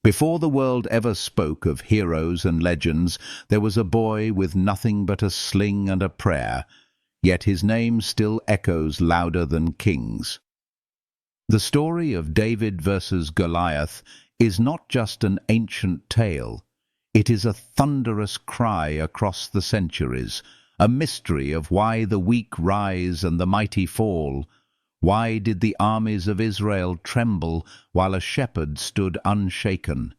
Before the world ever spoke of heroes and legends, there was a boy with nothing but a sling and a prayer, yet his name still echoes louder than kings. The story of David versus Goliath is not just an ancient tale. It is a thunderous cry across the centuries, a mystery of why the weak rise and the mighty fall. Why did the armies of Israel tremble while a shepherd stood unshaken?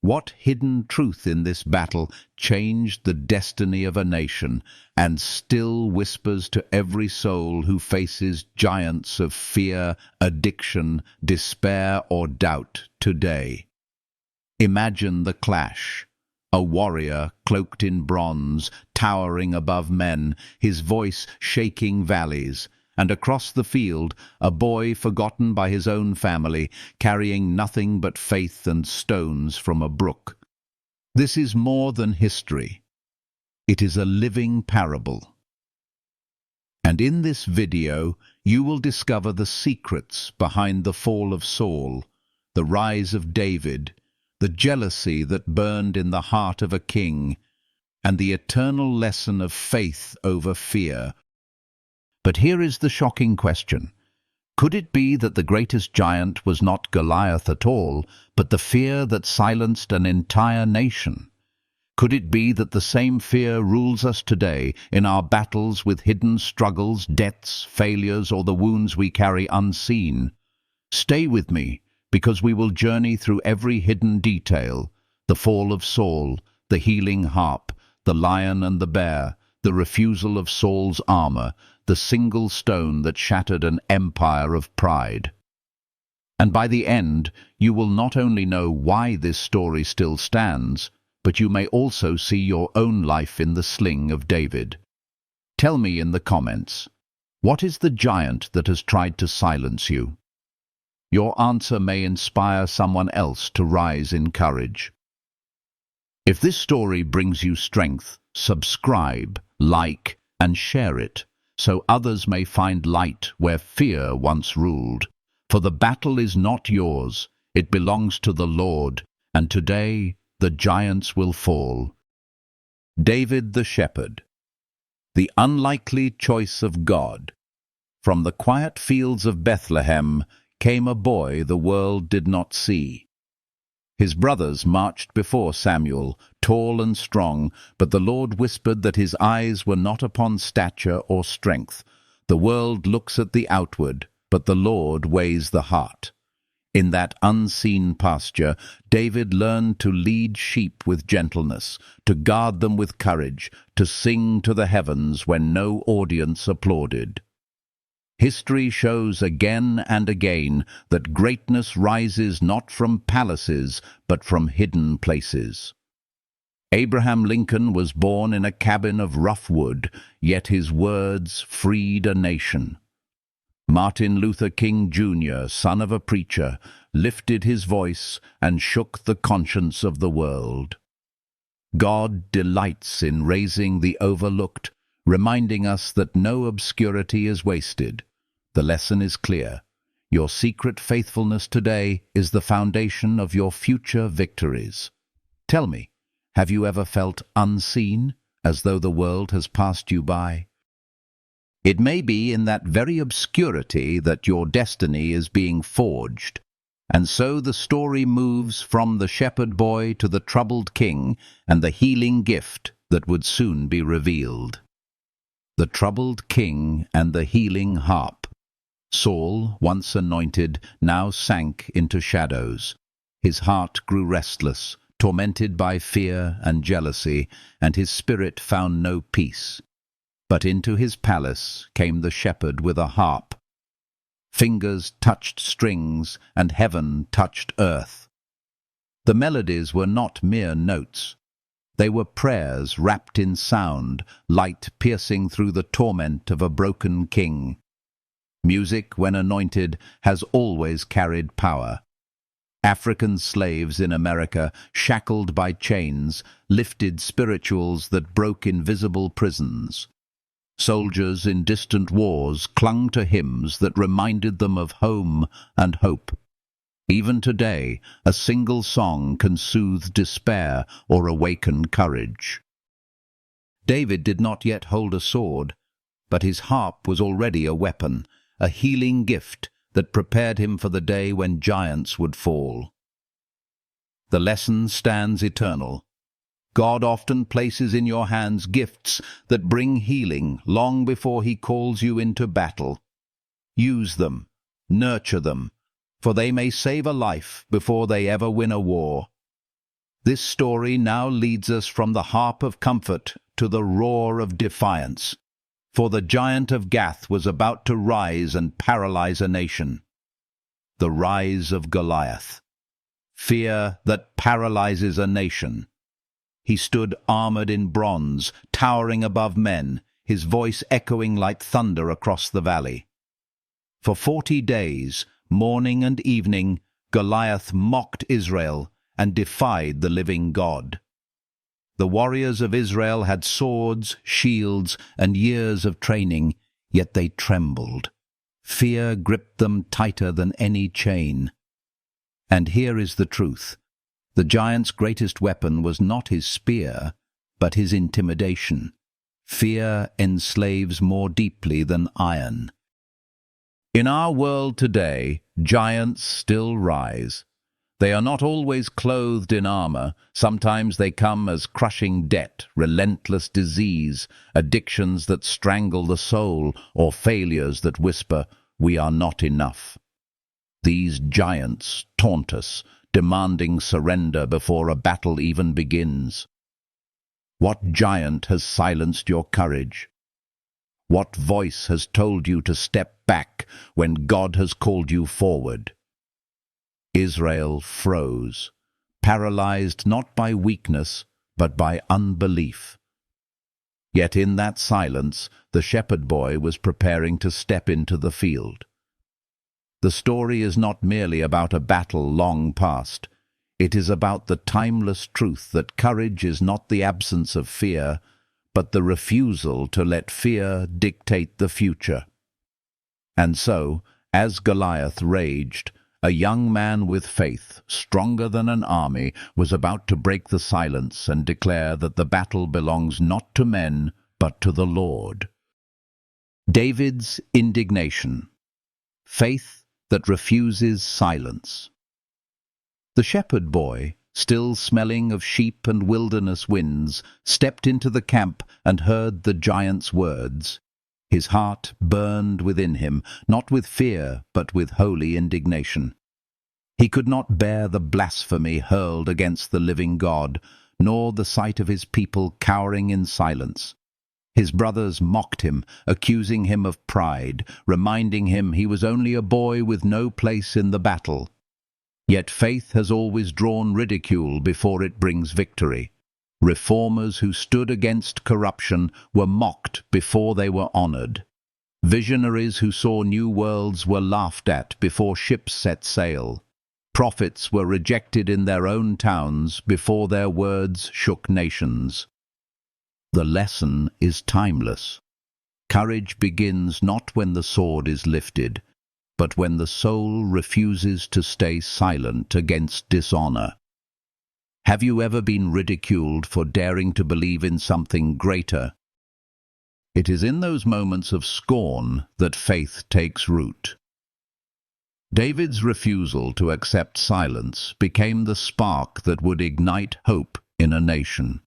What hidden truth in this battle changed the destiny of a nation and still whispers to every soul who faces giants of fear, addiction, despair, or doubt today? Imagine the clash. A warrior cloaked in bronze, towering above men, his voice shaking valleys, and across the field a boy forgotten by his own family, carrying nothing but faith and stones from a brook. This is more than history. It is a living parable. And in this video, you will discover the secrets behind the fall of Saul, the rise of David, the jealousy that burned in the heart of a king, and the eternal lesson of faith over fear. But here is the shocking question. Could it be that the greatest giant was not Goliath at all, but the fear that silenced an entire nation? Could it be that the same fear rules us today in our battles with hidden struggles, debts, failures, or the wounds we carry unseen? Stay with me, because we will journey through every hidden detail: the fall of Saul, the healing harp, the lion and the bear, the refusal of Saul's armor, the single stone that shattered an empire of pride. And by the end, you will not only know why this story still stands, but you may also see your own life in the sling of David. Tell me in the comments, what is the giant that has tried to silence you? Your answer may inspire someone else to rise in courage. If this story brings you strength, subscribe, like, and share it, so others may find light where fear once ruled. For the battle is not yours, it belongs to the Lord, and today the giants will fall. David the shepherd. The unlikely choice of God. From the quiet fields of Bethlehem came a boy the world did not see. His brothers marched before Samuel, tall and strong, but the Lord whispered that his eyes were not upon stature or strength. The world looks at the outward, but the Lord weighs the heart. In that unseen pasture, David learned to lead sheep with gentleness, to guard them with courage, to sing to the heavens when no audience applauded. History shows again and again that greatness rises not from palaces, but from hidden places. Abraham Lincoln was born in a cabin of rough wood, yet his words freed a nation. Martin Luther King Jr., son of a preacher, lifted his voice and shook the conscience of the world. God delights in raising the overlooked, reminding us that no obscurity is wasted. The lesson is clear. Your secret faithfulness today is the foundation of your future victories. Tell me, have you ever felt unseen, as though the world has passed you by? It may be in that very obscurity that your destiny is being forged. And so the story moves from the shepherd boy to the troubled king and the healing gift that would soon be revealed. The troubled king and the healing harp. Saul, once anointed, now sank into shadows. His heart grew restless, tormented by fear and jealousy, and his spirit found no peace. But into his palace came the shepherd with a harp. Fingers touched strings, and heaven touched earth. The melodies were not mere notes. They were prayers wrapped in sound, light piercing through the torment of a broken king. Music, when anointed, has always carried power. African slaves in America, shackled by chains, lifted spirituals that broke invisible prisons. Soldiers in distant wars clung to hymns that reminded them of home and hope. Even today, a single song can soothe despair or awaken courage. David did not yet hold a sword, but his harp was already a weapon, a healing gift that prepared him for the day when giants would fall. The lesson stands eternal. God often places in your hands gifts that bring healing long before He calls you into battle. Use them, nurture them, for they may save a life before they ever win a war. This story now leads us from the harp of comfort to the roar of defiance, for the giant of Gath was about to rise and paralyze a nation. The rise of Goliath. Fear that paralyzes a nation. He stood armored in bronze, towering above men, his voice echoing like thunder across the valley. For 40 days, morning and evening, Goliath mocked Israel and defied the living God. The warriors of Israel had swords, shields, and years of training, yet they trembled. Fear gripped them tighter than any chain. And here is the truth. The giant's greatest weapon was not his spear, but his intimidation. Fear enslaves more deeply than iron. In our world today, giants still rise. They are not always clothed in armor. Sometimes they come as crushing debt, relentless disease, addictions that strangle the soul, or failures that whisper, "We are not enough." These giants taunt us, demanding surrender before a battle even begins. What giant has silenced your courage? What voice has told you to step back when God has called you forward? Israel froze, paralyzed not by weakness, but by unbelief. Yet in that silence, the shepherd boy was preparing to step into the field. The story is not merely about a battle long past. It is about the timeless truth that courage is not the absence of fear, but the refusal to let fear dictate the future. And so, as Goliath raged, a young man with faith, stronger than an army, was about to break the silence and declare that the battle belongs not to men, but to the Lord. David's indignation. Faith that refuses silence. The shepherd boy, still smelling of sheep and wilderness winds, stepped into the camp and heard the giant's words. His heart burned within him, not with fear, but with holy indignation. He could not bear the blasphemy hurled against the living God, nor the sight of his people cowering in silence. His brothers mocked him, accusing him of pride, reminding him he was only a boy with no place in the battle. Yet faith has always drawn ridicule before it brings victory. Reformers who stood against corruption were mocked before they were honored. Visionaries who saw new worlds were laughed at before ships set sail. Prophets were rejected in their own towns before their words shook nations. The lesson is timeless. Courage begins not when the sword is lifted, but when the soul refuses to stay silent against dishonor. Have you ever been ridiculed for daring to believe in something greater? It is in those moments of scorn that faith takes root. David's refusal to accept silence became the spark that would ignite hope in a nation.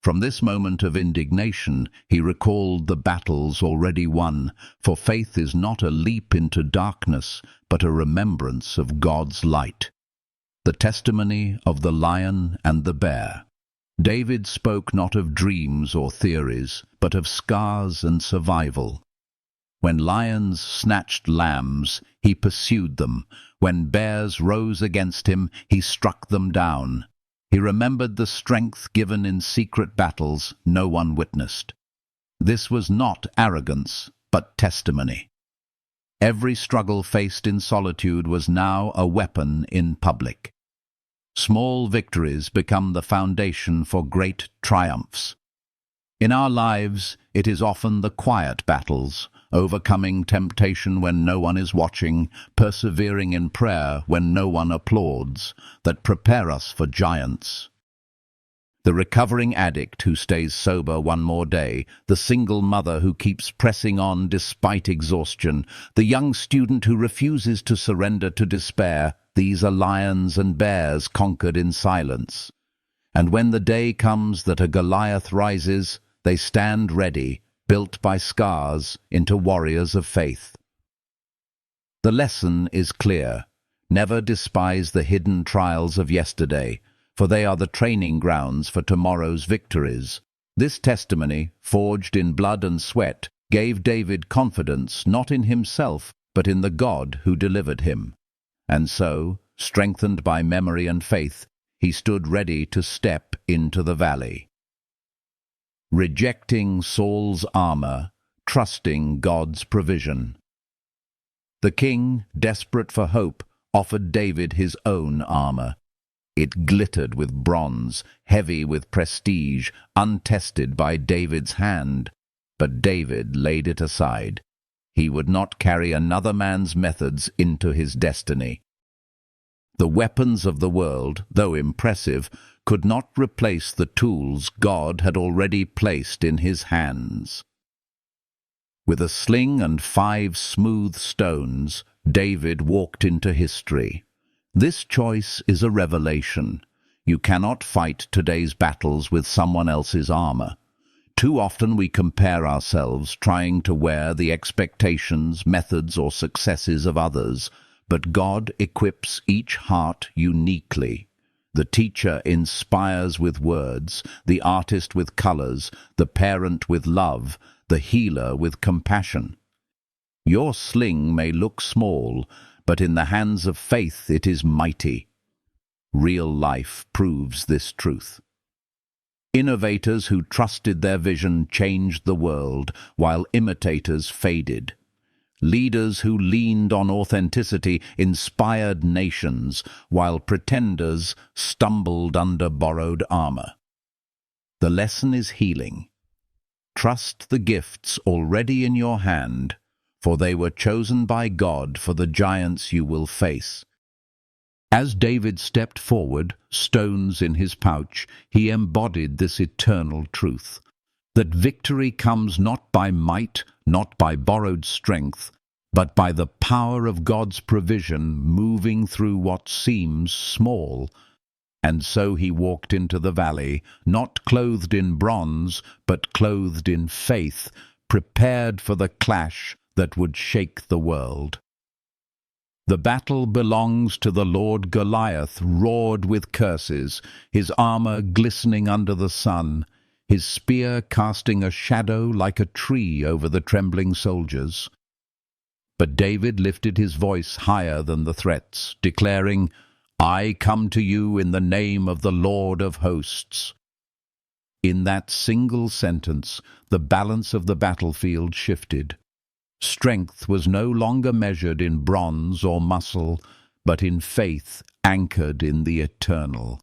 From this moment of indignation, he recalled the battles already won, for faith is not a leap into darkness, but a remembrance of God's light. The testimony of the lion and the bear. David spoke not of dreams or theories, but of scars and survival. When lions snatched lambs, he pursued them. When bears rose against him, he struck them down. He remembered the strength given in secret battles no one witnessed. This was not arrogance, but testimony. Every struggle faced in solitude was now a weapon in public. Small victories become the foundation for great triumphs. In our lives, it is often the quiet battles, overcoming temptation when no one is watching, persevering in prayer when no one applauds, that prepare us for giants. The recovering addict who stays sober one more day, the single mother who keeps pressing on despite exhaustion, the young student who refuses to surrender to despair, these are lions and bears conquered in silence. And when the day comes that a Goliath rises, they stand ready, built by scars into warriors of faith. The lesson is clear. Never despise the hidden trials of yesterday, for they are the training grounds for tomorrow's victories. This testimony, forged in blood and sweat, gave David confidence not in himself, but in the God who delivered him. And so, strengthened by memory and faith, he stood ready to step into the valley. Rejecting Saul's armor, trusting God's provision. The king, desperate for hope, offered David his own armor. It glittered with bronze, heavy with prestige, untested by David's hand. But David laid it aside. He would not carry another man's methods into his destiny. The weapons of the world, though impressive, could not replace the tools God had already placed in his hands. With a sling and 5 smooth stones, David walked into history. This choice is a revelation. You cannot fight today's battles with someone else's armor. Too often we compare ourselves, trying to wear the expectations, methods, or successes of others, but God equips each heart uniquely. The teacher inspires with words, the artist with colors, the parent with love, the healer with compassion. Your sling may look small, but in the hands of faith it is mighty. Real life proves this truth. Innovators who trusted their vision changed the world, while imitators faded. Leaders who leaned on authenticity inspired nations, while pretenders stumbled under borrowed armor. The lesson is healing. Trust the gifts already in your hand, for they were chosen by God for the giants you will face. As David stepped forward, stones in his pouch, he embodied this eternal truth, that victory comes not by might, not by borrowed strength, but by the power of God's provision moving through what seems small. And so he walked into the valley, not clothed in bronze, but clothed in faith, prepared for the clash that would shake the world. The battle belongs to the Lord. Goliath roared with curses, his armor glistening under the sun, his spear casting a shadow like a tree over the trembling soldiers. But David lifted his voice higher than the threats, declaring, "I come to you in the name of the Lord of hosts." In that single sentence, the balance of the battlefield shifted. Strength was no longer measured in bronze or muscle, but in faith anchored in the eternal.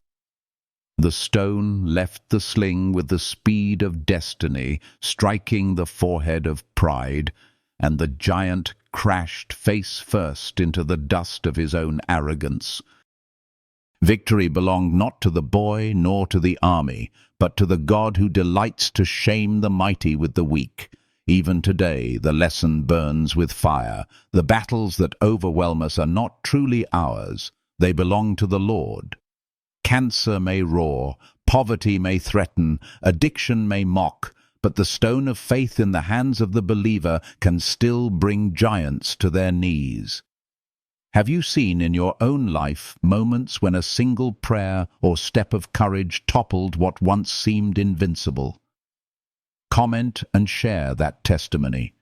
The stone left the sling with the speed of destiny, striking the forehead of pride, and the giant crashed face first into the dust of his own arrogance. Victory belonged not to the boy nor to the army, but to the God who delights to shame the mighty with the weak. Even today, the lesson burns with fire. The battles that overwhelm us are not truly ours. They belong to the Lord. Cancer may roar, poverty may threaten, addiction may mock, but the stone of faith in the hands of the believer can still bring giants to their knees. Have you seen in your own life moments when a single prayer or step of courage toppled what once seemed invincible? Comment and share that testimony,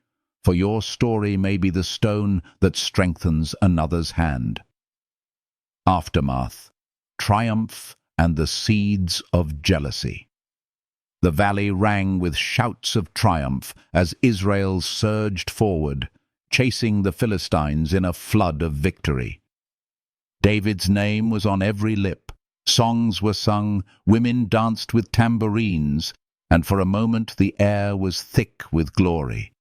for your story may be the stone that strengthens another's hand. Aftermath, triumph, and the seeds of jealousy. The valley rang with shouts of triumph as Israel surged forward, chasing the Philistines in a flood of victory. David's name was on every lip, songs were sung, women danced with tambourines, and for a moment the air was thick with glory.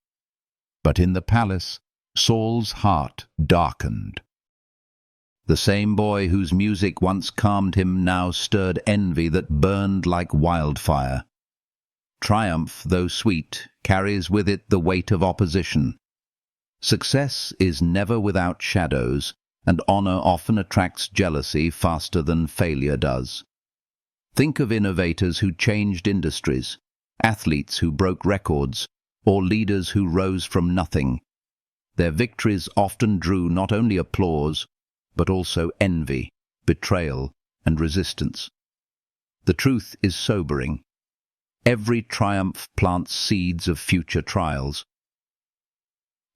But in the palace, Saul's heart darkened. The same boy whose music once calmed him now stirred envy that burned like wildfire. Triumph, though sweet, carries with it the weight of opposition. Success is never without shadows, and honor often attracts jealousy faster than failure does. Think of innovators who changed industries, athletes who broke records, or leaders who rose from nothing. Their victories often drew not only applause, but also envy, betrayal, and resistance. The truth is sobering. Every triumph plants seeds of future trials.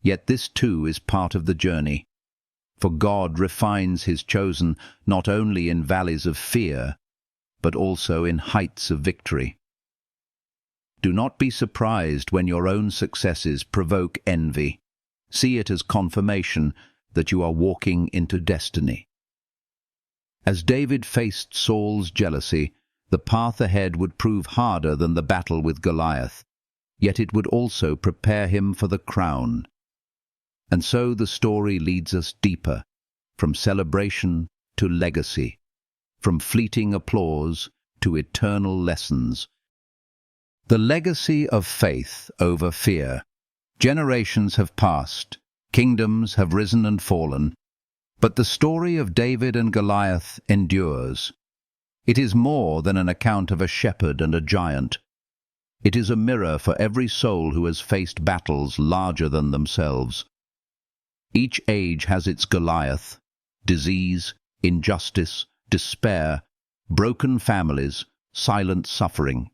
Yet this too is part of the journey, for God refines his chosen not only in valleys of fear, but also in heights of victory. Do not be surprised when your own successes provoke envy. See it as confirmation that you are walking into destiny. As David faced Saul's jealousy, the path ahead would prove harder than the battle with Goliath, yet it would also prepare him for the crown. And so the story leads us deeper, from celebration to legacy, from fleeting applause to eternal lessons. The legacy of faith over fear. Generations have passed, kingdoms have risen and fallen, but the story of David and Goliath endures. It is more than an account of a shepherd and a giant. It is a mirror for every soul who has faced battles larger than themselves. Each age has its Goliath: disease, injustice, despair, broken families, silent suffering.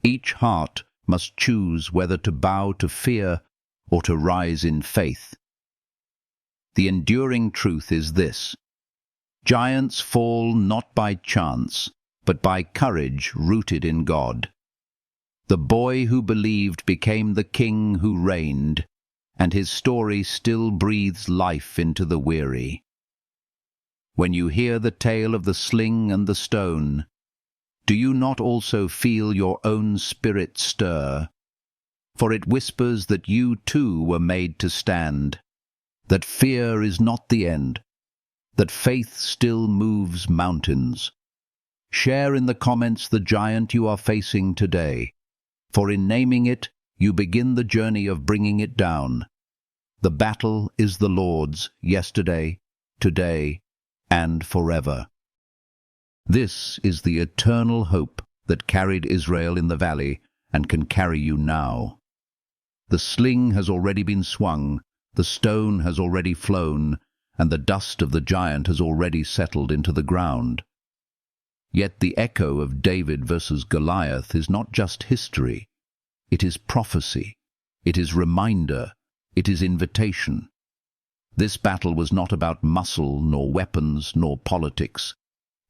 Each heart must choose whether to bow to fear or to rise in faith. The enduring truth is this: giants fall not by chance, but by courage rooted in God. The boy who believed became the king who reigned, and his story still breathes life into the weary. When you hear the tale of the sling and the stone, do you not also feel your own spirit stir? For it whispers that you too were made to stand, that fear is not the end, that faith still moves mountains. Share in the comments the giant you are facing today, for in naming it, you begin the journey of bringing it down. The battle is the Lord's yesterday, today, and forever. This is the eternal hope that carried Israel in the valley and can carry you now. The sling has already been swung, the stone has already flown, and the dust of the giant has already settled into the ground. Yet the echo of David versus Goliath is not just history. It is prophecy. It is reminder. It is invitation. This battle was not about muscle, nor weapons, nor politics.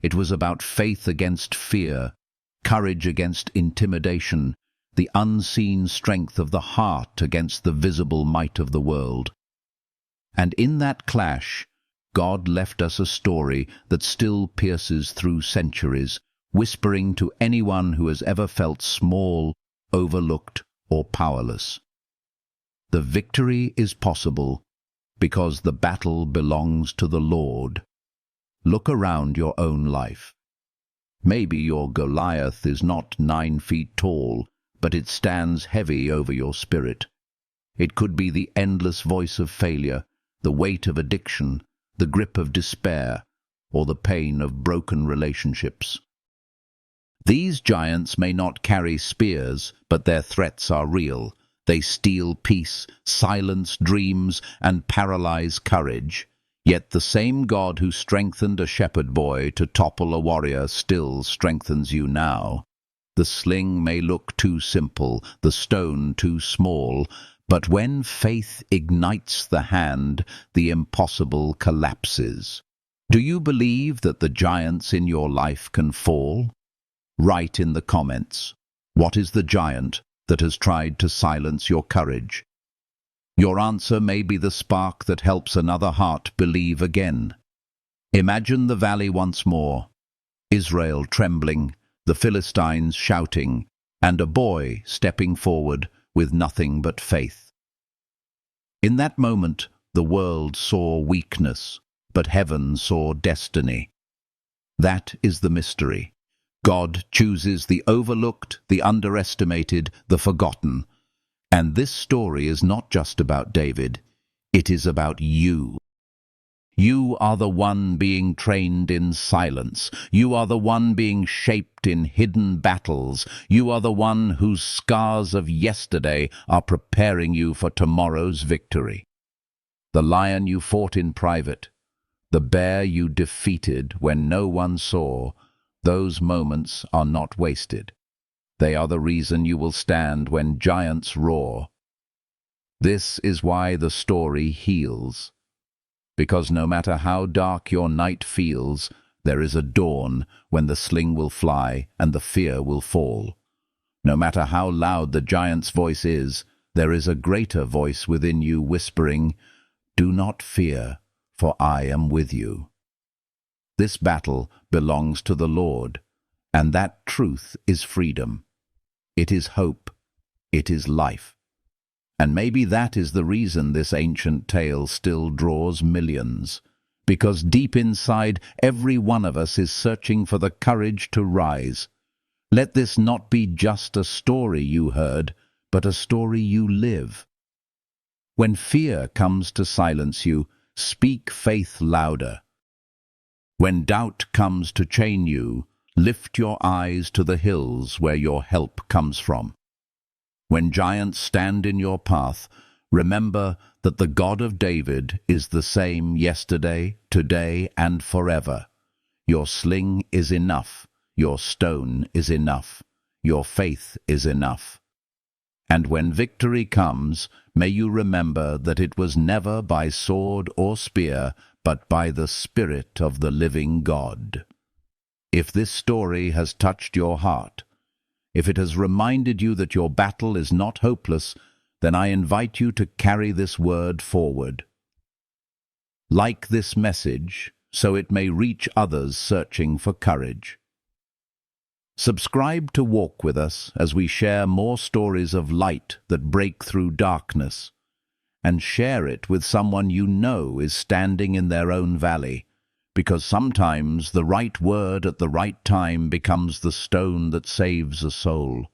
It was about faith against fear, courage against intimidation, the unseen strength of the heart against the visible might of the world. And in that clash, God left us a story that still pierces through centuries, whispering to anyone who has ever felt small, overlooked, or powerless. The victory is possible because the battle belongs to the Lord. Look around your own life. Maybe your Goliath is not 9 feet tall, but it stands heavy over your spirit. It could be the endless voice of failure, the weight of addiction, the grip of despair, or the pain of broken relationships. These giants may not carry spears, but their threats are real. They steal peace, silence dreams, and paralyze courage. Yet the same God who strengthened a shepherd boy to topple a warrior still strengthens you now. The sling may look too simple, the stone too small, but when faith ignites the hand, the impossible collapses. Do you believe that the giants in your life can fall? Write in the comments, what is the giant that has tried to silence your courage? Your answer may be the spark that helps another heart believe again. Imagine the valley once more, Israel trembling, the Philistines shouting, and a boy stepping forward with nothing but faith. In that moment, the world saw weakness, but heaven saw destiny. That is the mystery. God chooses the overlooked, the underestimated, the forgotten. And this story is not just about David. It is about you. You are the one being trained in silence. You are the one being shaped in hidden battles. You are the one whose scars of yesterday are preparing you for tomorrow's victory. The lion you fought in private, the bear you defeated when no one saw, those moments are not wasted. They are the reason you will stand when giants roar. This is why the story heals. Because no matter how dark your night feels, there is a dawn when the sling will fly and the fear will fall. No matter how loud the giant's voice is, there is a greater voice within you whispering, "Do not fear, for I am with you." This battle belongs to the Lord, and that truth is freedom. It is hope. It is life. And maybe that is the reason this ancient tale still draws millions. Because deep inside, every one of us is searching for the courage to rise. Let this not be just a story you heard, but a story you live. When fear comes to silence you, speak faith louder. When doubt comes to chain you, lift your eyes to the hills where your help comes from. When giants stand in your path, remember that the God of David is the same yesterday, today, and forever. Your sling is enough. Your stone is enough. Your faith is enough. And when victory comes, may you remember that it was never by sword or spear, but by the Spirit of the living God. If this story has touched your heart, if it has reminded you that your battle is not hopeless, then I invite you to carry this word forward. Like this message, so it may reach others searching for courage. Subscribe to walk with us as we share more stories of light that break through darkness, and share it with someone you know is standing in their own valley, because sometimes the right word at the right time becomes the stone that saves a soul.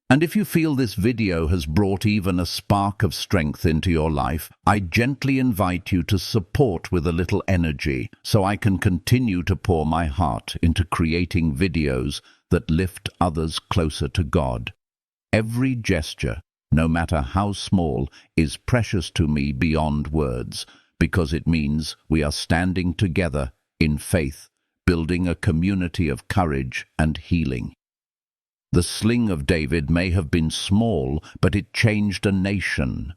And if you feel this video has brought even a spark of strength into your life, I gently invite you to support with a little energy so I can continue to pour my heart into creating videos that lift others closer to God. Every gesture, no matter how small, is precious to me beyond words, because it means we are standing together in faith, building a community of courage and healing. The sling of David may have been small, but it changed a nation.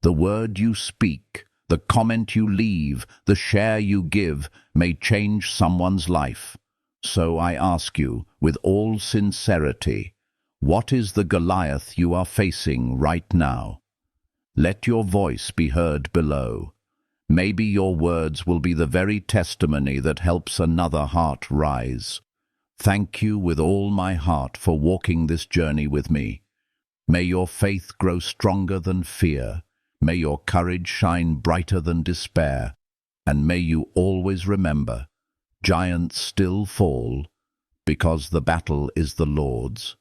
The word you speak, the comment you leave, the share you give may change someone's life. So I ask you, with all sincerity, what is the Goliath you are facing right now? Let your voice be heard below. Maybe your words will be the very testimony that helps another heart rise. Thank you with all my heart for walking this journey with me. May your faith grow stronger than fear. May your courage shine brighter than despair. And may you always remember, giants still fall because the battle is the Lord's.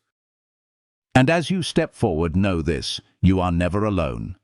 And as you step forward, know this, you are never alone.